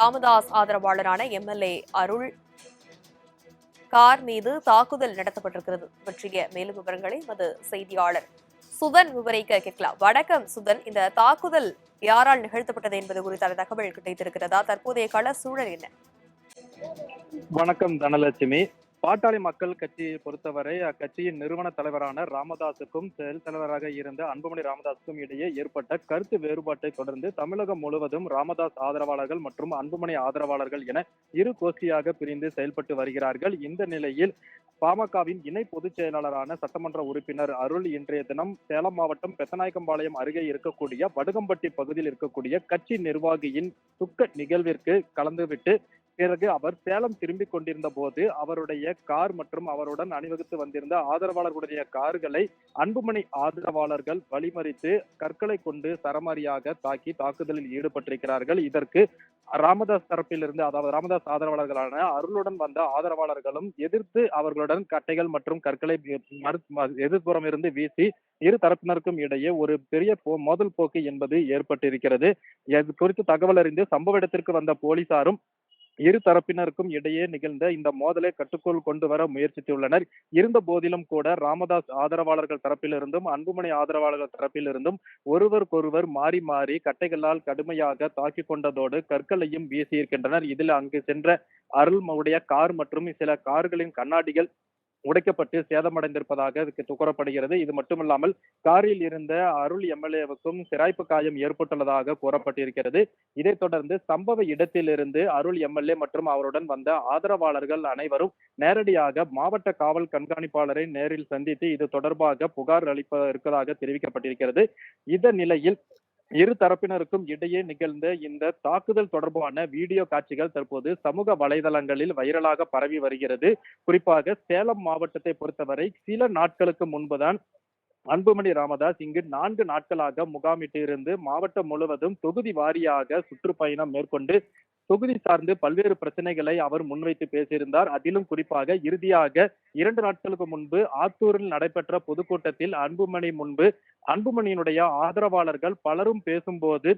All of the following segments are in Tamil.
ராமதாஸ் ஆதரவாளரான எம்எல்ஏ அருள் கார் மீது தாக்குதல் நடத்தப்பட்டிருக்கிறது பற்றிய மேலும் விவரங்களை எமது செய்தியாளர் சுதன் விவரிக்க கேட்கலாம். வணக்கம் சுதன், இந்த தாக்குதல் யாரால் நிகழ்த்தப்பட்டது என்பது குறித்தான தகவல் கிடைத்திருக்கிறதா? தற்போதைய கள சூழல் என்ன? வணக்கம் தனலட்சுமி. பாட்டாளி மக்கள் கட்சியை பொறுத்தவரை அக்கட்சியின் நிறுவன தலைவரான ராமதாசுக்கும் செயல் தலைவராக இருந்த அன்புமணி ராமதாசுக்கும் இடையே ஏற்பட்ட கருத்து வேறுபாட்டை தொடர்ந்து தமிழகம் முழுவதும் ராமதாஸ் ஆதரவாளர்கள் மற்றும் அன்புமணி ஆதரவாளர்கள் என இரு கோஷ்டியாக பிரிந்து செயல்பட்டு வருகிறார்கள். இந்த நிலையில் பாமகவின் இணை பொதுச் செயலாளரான சட்டமன்ற உறுப்பினர் அருள் இன்றைய தினம் சேலம் மாவட்டம் பெத்தநாயக்கம்பாளையம் அருகே இருக்கக்கூடிய வடுகம்பட்டி பகுதியில் இருக்கக்கூடிய கட்சி நிர்வாகியின் துக்க நிகழ்விற்கு கலந்துவிட்டு பிறகு அவர் சேலம் திரும்பிக் கொண்டிருந்த போது அவருடைய கார் மற்றும் அவருடன் அணிவகுத்து வந்திருந்த ஆதரவாளர்களுடைய கார்களை அன்புமணி ஆதரவாளர்கள் வழிமறித்து கற்களை கொண்டு சரமாரியாக தாக்கி தாக்குதலில் ஈடுபட்டிருக்கிறார்கள். இதற்கு ராமதாஸ் தரப்பிலிருந்து, அதாவது ராமதாஸ் ஆதரவாளர்களான அருளுடன் வந்த ஆதரவாளர்களும் எதிர்த்து அவர்களுடன் கட்டைகள் மற்றும் கற்களை எதிர்ப்புறம் இருந்து வீசி இரு தரப்பினருக்கும் இடையே ஒரு பெரிய மோதல் போக்கு என்பது ஏற்பட்டிருக்கிறது. இது குறித்து தகவல் அறிந்து சம்பவ இடத்திற்கு வந்த போலீசாரும் இரு தரப்பினருக்கும் இடையே நிகழ்ந்த இந்த மோதலை கட்டுக்குள் கொண்டு வர முயற்சித்துள்ளனர். இருந்த போதிலும் கூட ராமதாஸ் ஆதரவாளர்கள் தரப்பிலிருந்தும் அன்புமணி ஆதரவாளர்கள் தரப்பிலிருந்தும் ஒருவருக்கொருவர் மாறி மாறி கட்டைகளால் கடுமையாக தாக்கிக் கொண்டதோடு கற்களையும் வீசியிருக்கின்றனர். இதில் அங்கு சென்ற அருள்முடைய கார் மற்றும் சில கார்களின் கண்ணாடிகள் உடைக்கப்பட்டு சேதமடைந்திருப்பதாக கூறப்படுகிறது. இது மட்டுமல்லாமல் காரில் இருந்த அருள் எம்எல்ஏவுக்கும் சிராய்ப்பு காயம் ஏற்பட்டுள்ளதாக கூறப்பட்டிருக்கிறது. இதைத் தொடர்ந்து சம்பவ இடத்திலிருந்து அருள் எம்எல்ஏ மற்றும் அவருடன் வந்த ஆதரவாளர்கள் அனைவரும் நேரடியாக மாவட்ட காவல் கண்காணிப்பாளரை நேரில் சந்தித்து இது தொடர்பாக புகார் அளிப்ப இருப்பதாக தெரிவிக்கப்பட்டிருக்கிறது. இந்த நிலையில் இரு தரப்பினருக்கும் இடையே நிகழ்ந்த இந்த தாக்குதல் தொடர்பான வீடியோ காட்சிகள் தற்போது சமூக வலைதளங்களில் வைரலாக பரவி வருகிறது. குறிப்பாக சேலம் மாவட்டத்தை பொறுத்தவரை சில நாட்களுக்கு முன்புதான் அன்புமணி ராமதாஸ் இங்கு 4 நாட்களாக முகாமிட்டு இருந்து மாவட்டம் முழுவதும் தொகுதி வாரியாக சுற்றுப்பயணம் மேற்கொண்டு தொகுதி சார்ந்து பல்வேறு பிரச்சனைகளை அவர் முன்வைத்து பேசியிருந்தார். அதிலும் குறிப்பாக இறுதியாக 2 நாட்களுக்கு முன்பு ஆத்தூரில் நடைபெற்ற பொதுக்கூட்டத்தில் அன்புமணியினுடைய ஆதரவாளர்கள் பலரும் பேசும்போது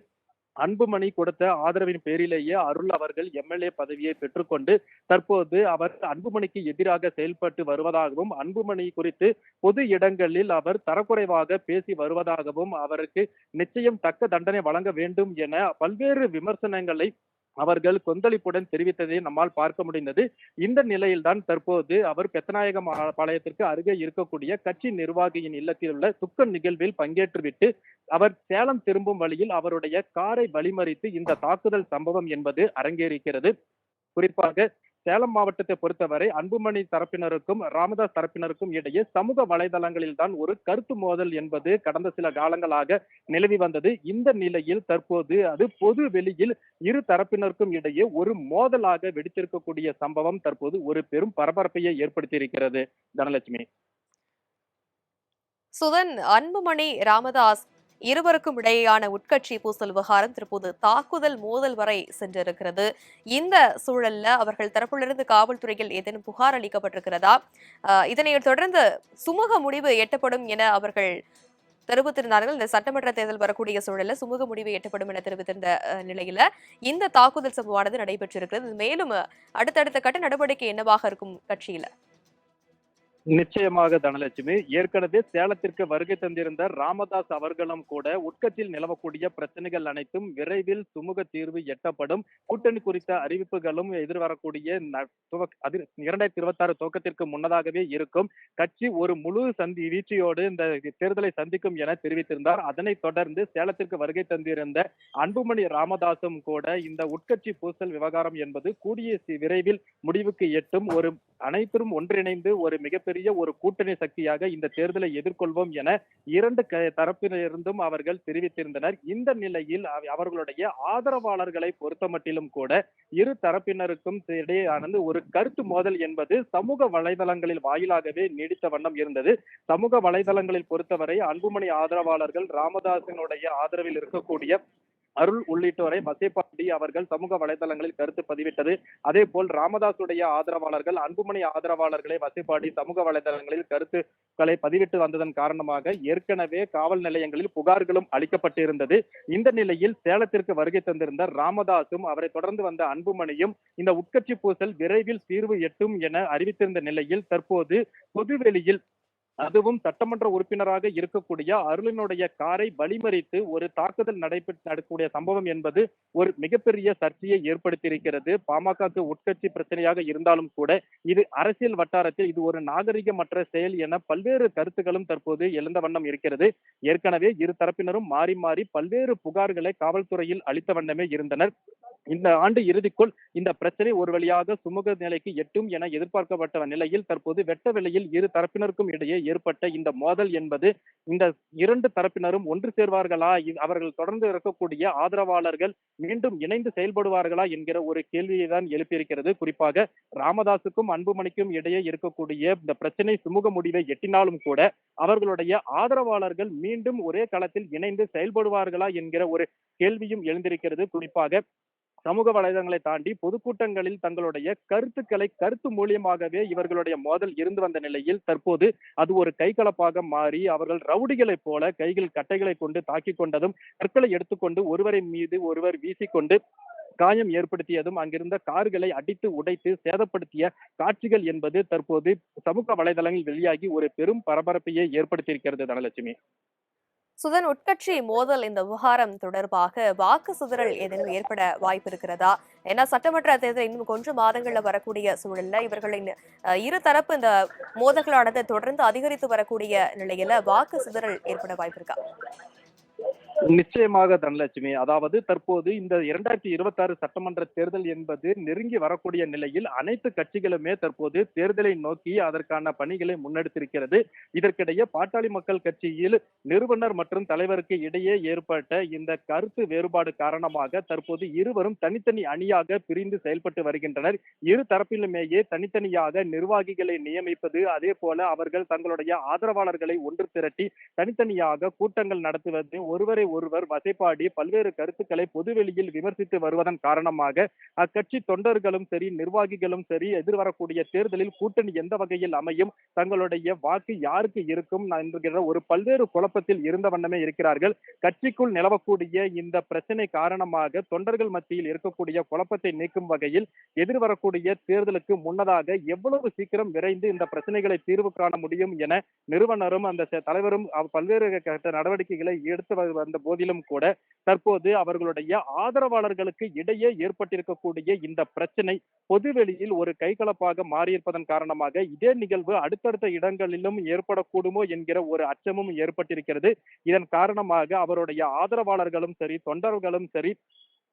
அன்புமணி கொடுத்த ஆதரவின் பேரிலேயே அருள் அவர்கள் எம்எல்ஏ பதவியை பெற்றுக்கொண்டு தற்போது அவர் அன்புமணிக்கு எதிராக செயல்பட்டு வருவதாகவும் அன்புமணி குறித்து பொது இடங்களில் அவர் தரக்குறைவாக பேசி வருவதாகவும் அவருக்கு நிச்சயம் தக்க தண்டனை வழங்க வேண்டும் என பல்வேறு விமர்சனங்களை அவர்கள் கொந்தளிப்புடன் தெரிவித்ததை நம்மால் பார்க்க முடிந்தது. இந்த நிலையில்தான் தற்போது அவர் பெத்தநாயகம் பாளையத்திற்கு அருகே இருக்கக்கூடிய கட்சி நிர்வாகியின் இல்லத்தில் உள்ள துக்க நிகழ்வில் பங்கேற்றுவிட்டு அவர் சேலம் திரும்பும் வழியில் அவருடைய காரை வழிமறித்து இந்த தாக்குதல் சம்பவம் என்பது அரங்கேறிக்கிறது. குறிப்பாக சேலம் மாவட்டத்தை பொறுத்தவரை அன்புமணி தரப்பினருக்கும் ராமதாஸ் தரப்பினருக்கும் இடையே சமூக வலைதளங்களில் தான் ஒரு கருத்து மோதல் என்பது கடந்த சில காலங்களாக நிலவி வந்தது. இந்த நிலையில் தற்போது அது பொது வெளியில் இரு தரப்பினருக்கும் இடையே ஒரு மோதலாக வெடித்திருக்கக்கூடிய சம்பவம் தற்போது ஒரு பெரும் பரபரப்பையை ஏற்படுத்தியிருக்கிறது. தனலட்சுமி. சுதன், அன்புமணி ராமதாஸ் இருவருக்கும் இடையேயான உட்கட்சி பூசல் விவகாரம் தற்போது தாக்குதல் மோதல் வரை சென்றிருக்கிறது. இந்த சூழல்ல அவர்கள் தரப்பிலிருந்து காவல்துறையில் ஏதேனும் புகார் அளிக்கப்பட்டிருக்கிறதா? இதனை தொடர்ந்து சுமூக முடிவு எட்டப்படும் என அவர்கள் தெரிவித்திருந்தார்கள். இந்த சட்டமன்ற தேர்தல் வரக்கூடிய சூழல்ல சுமூக முடிவு எட்டப்படும் என தெரிவித்திருந்த நிலையில இந்த தாக்குதல் சம்பவமானது நடைபெற்றிருக்கிறது. மேலும் அடுத்தடுத்த கட்ட நடவடிக்கை என்னவாக இருக்கும் கட்சியில? நிச்சயமாக தனலட்சுமி. ஏற்கனவே சேலத்திற்கு வருகை தந்திருந்த ராமதாஸ் அவர்களும் கூட உட்கட்சியில் நிலவக்கூடிய பிரச்சனைகள் அனைத்தும் விரைவில் சுமூக தீர்வு எட்டப்படும், கூட்டணி குறித்த அறிவிப்புகளும் எதிர்வரக்கூடிய 2026 துவக்கத்திற்கு முன்னதாகவே இருக்கும், கட்சி ஒரு முழு வீழ்ச்சியோடு இந்த தேர்தலை சந்திக்கும் என தெரிவித்திருந்தார். அதனைத் தொடர்ந்து சேலத்திற்கு வருகை தந்திருந்த அன்புமணி ராமதாசும் கூட இந்த உட்கட்சி பூசல் விவகாரம் என்பது கூடிய விரைவில் முடிவுக்கு எட்டும், ஒரு அனைவரும் ஒன்றிணைந்து ஒரு மிகப்பெரிய ஒரு கூட்டணி சக்தியாக இந்த தேர்தலை எதிர்கொள்வோம் என 2 தரப்பிலிருந்தும் அவர்கள் தெரிவித்திருந்தனர். இந்த நிலையில் அவர்களுடைய ஆதரவாளர்களை பொறுத்தமட்டிலும் கூட இரு தரப்பினருக்கும் இடையேயானது ஒரு கருத்து மோதல் என்பது சமூக வலைதளங்களில் வாயிலாகவே நீடித்த வண்ணம் இருந்தது. சமூக வலைதளங்களில் பொறுத்தவரை அன்புமணி ஆதரவாளர்கள் ராமதாசினுடைய ஆதரவில் இருக்கக்கூடிய அருள் உள்ளிட்டோரை வசைபாடி அவர்கள் சமூக வலைதளங்களில் கருத்து பதிவிட்டது. அதே போல் ராமதாசுடைய ஆதரவாளர்கள், அன்புமணி ஆதரவாளர்களை வசைபாடி சமூக வலைதளங்களில் கருத்துக்களை பதிவிட்டு வந்ததன் காரணமாக ஏற்கனவே காவல் நிலையங்களில் புகார்களும் அளிக்கப்பட்டிருந்தது. இந்த நிலையில் சேலத்திற்கு வருகை தந்திருந்த ராமதாசும் அவரை தொடர்ந்து வந்த அன்புமணியும் இந்த உட்கட்சி பூசல் விரைவில் தீர்வு எட்டும் என அறிவித்திருந்த நிலையில் தற்போது பொதுவெளியில் அதுவும் சட்டமன்ற உறுப்பினராக இருக்கக்கூடிய அருளினுடைய காரை வழிமறித்து ஒரு தாக்குதல் நடக்கக்கூடிய சம்பவம் என்பது ஒரு மிகப்பெரிய சர்ச்சையை ஏற்படுத்தியிருக்கிறது. பாமகக்கு உட்கட்சி பிரச்சனையாக இருந்தாலும் கூட இது அரசியல் வட்டாரத்தில் இது ஒரு நாகரிகமற்ற செயல் என பல்வேறு கருத்துக்களும் தற்போது எழுந்த வண்ணம் இருக்கிறது. ஏற்கனவே இரு தரப்பினரும் மாறி மாறி பல்வேறு புகார்களை காவல்துறையில் அளித்த வண்ணமே இருந்தனர். இந்த ஆண்டு இறுதிக்குள் இந்த பிரச்சனை ஒரு வழியாக சுமூக நிலைக்கு எட்டும் என எதிர்பார்க்கப்பட்ட நிலையில் தற்போது வெட்ட வெளியில் இரு தரப்பினருக்கும் இடையே ஏற்பட்ட இந்த மோதல் என்பது இந்த இரண்டு தரப்பினரும் ஒன்று சேர்வார்களா, அவர்கள் தொடர்ந்து இருக்கக்கூடிய ஆதரவாளர்கள் மீண்டும் இணைந்து செயல்படுவார்களா என்கிற ஒரு கேள்வியை தான் எழுப்பியிருக்கிறது. குறிப்பாக ராமதாசுக்கும் அன்புமணிக்கும் இடையே இருக்கக்கூடிய இந்த பிரச்சனை சுமூக முடிவை எட்டினாலும் கூட அவர்களுடைய ஆதரவாளர்கள் மீண்டும் ஒரே களத்தில் இணைந்து செயல்படுவார்களா என்கிற ஒரு கேள்வியும் எழுந்திருக்கிறது. குறிப்பாக சமூக வலைதளங்களை தாண்டி பொதுக்கூட்டங்களில் தங்களுடைய கருத்துக்களை கருத்து மூலியமாகவே இவர்களுடைய மோதல் இருந்து வந்த நிலையில் தற்போது அது ஒரு கைகலப்பாக மாறி அவர்கள் ரவுடிகளைப் போல கைகள் கட்டைகளை கொண்டு தாக்கிக் கொண்டதும் கற்களை எடுத்துக்கொண்டு ஒருவரின் மீது ஒருவர் வீசிக்கொண்டு காயம் ஏற்படுத்தியதும் அங்கிருந்த கார்களை அடித்து உடைத்து சேதப்படுத்திய காட்சிகள் என்பது தற்போது சமூக வலைதளங்களில் வெளியாகி ஒரு பெரும் பரபரப்பையே ஏற்படுத்தியிருக்கிறது. தனலட்சுமி, சுதன், உட்கட்சி மோதல் இந்த விவகாரம் தொடர்பாக வாக்கு சிதறல் ஏதேனும் ஏற்பட வாய்ப்பு இருக்கிறதா? ஏன்னா சட்டமன்ற தேர்தல் இன்னும் கொஞ்சம் மாதங்கள்ல வரக்கூடிய சூழல்ல இவர்களின் இரு தரப்பு இந்த மோதல்களானது தொடர்ந்து அதிகரித்து வரக்கூடிய நிலையில வாக்கு சிதறல் ஏற்பட வாய்ப்பு இருக்கா? நிச்சயமாக தனலட்சுமி, அதாவது தற்போது இந்த 2026 சட்டமன்ற தேர்தல் என்பது நெருங்கி வரக்கூடிய நிலையில் அனைத்து கட்சிகளுமே தற்போது தேர்தலை நோக்கி அதற்கான பணிகளை முன்னெடுத்திருக்கிறது. இதற்கிடையே பாட்டாளி மக்கள் கட்சியில் நிறுவனர் மற்றும் தலைவருக்கு இடையே ஏற்பட்ட இந்த கருத்து வேறுபாடு காரணமாக தற்போது இருவரும் தனித்தனி அணியாக பிரிந்து செயல்பட்டு வருகின்றனர். இரு தரப்பிலுமேயே தனித்தனியாக நிர்வாகிகளை நியமிப்பது, அதே போல அவர்கள் தங்களுடைய ஆதரவாளர்களை ஒன்று திரட்டி தனித்தனியாக கூட்டங்கள் நடத்துவது, ஒருவர் வசைபாடி பல்வேறு கருத்துக்களை பொதுவெளியில் விமர்சித்து வருவதன் காரணமாக அக்கட்சி தொண்டர்களும் சரி நிர்வாகிகளும் சரி எதிர்வரக்கூடிய தேர்தலில் கூட்டணி எந்த வகையில் அமையும், தங்களுடைய வாக்கு யாருக்கு இருக்கும் என்கிற ஒரு பல்வேறு குழப்பத்தில் இருந்த வண்ணமே இருக்கிறார்கள். கட்சிக்குள் நிலவக்கூடிய இந்த பிரச்சனை காரணமாக தொண்டர்கள் மத்தியில் இருக்கக்கூடிய குழப்பத்தை நீக்கும் வகையில் எதிர்வரக்கூடிய தேர்தலுக்கு முன்னதாக எவ்வளவு சீக்கிரம் விரைந்து இந்த பிரச்சனைகளை தீர்வு காண முடியும் என நிறுவனரும் அந்த தலைவரும் பல்வேறு நடவடிக்கைகளை எடுத்து வந்த போதிலும் கூட தற்போது அவர்களுடைய ஆதரவாளர்களுக்கு இடையே ஏற்பட்டிருக்கக்கூடிய இந்த பிரச்சனை பொதுவெளியில் ஒரு கைகலப்பாக மாறியிருப்பதன் காரணமாக இதே நிகழ்வு அடுத்தடுத்த இடங்களிலும் ஏற்படக்கூடுமோ என்கிற ஒரு அச்சமும் ஏற்பட்டிருக்கிறது. இதன் காரணமாக அவருடைய ஆதரவாளர்களும் சரி தொண்டர்களும் சரி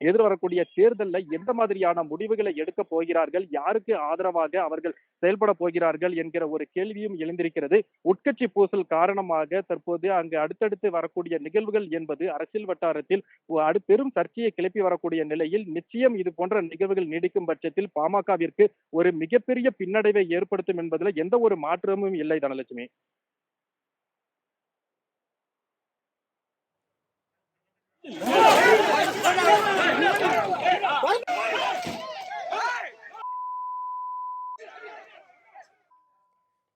எதிர்வரக்கூடிய தேர்தலில் எந்த மாதிரியான முடிவுகளை எடுக்க போகிறார்கள், யாருக்கு ஆதரவாக அவர்கள் செயல்பட போகிறார்கள் என்கிற ஒரு கேள்வியும் எழுந்திருக்கிறது. உட்கட்சி பூசல் காரணமாக தற்போது அங்கு அடுத்தடுத்து வரக்கூடிய நிகழ்வுகள் என்பது அரசியல் வட்டாரத்தில் பெரும் சர்ச்சையை கிளப்பி வரக்கூடிய நிலையில் நிச்சயம் இது போன்ற நிகழ்வுகள் நீடிக்கும் பட்சத்தில் பாமகவிற்கு ஒரு மிகப்பெரிய பின்னடைவை ஏற்படுத்தும் என்பதில் எந்த ஒரு மாற்றமும் இல்லை. தனலட்சுமி,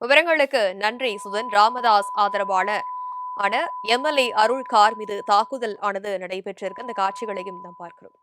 விவரங்களுக்கு நன்றி சுதன். ராமதாஸ் ஆதரவான எம்எல்ஏ அருள் கார் மீது தாக்குதல் ஆனது நடைபெற்றிருக்கு. அந்த காட்சிகளையும் நாம் பார்க்கிறோம்.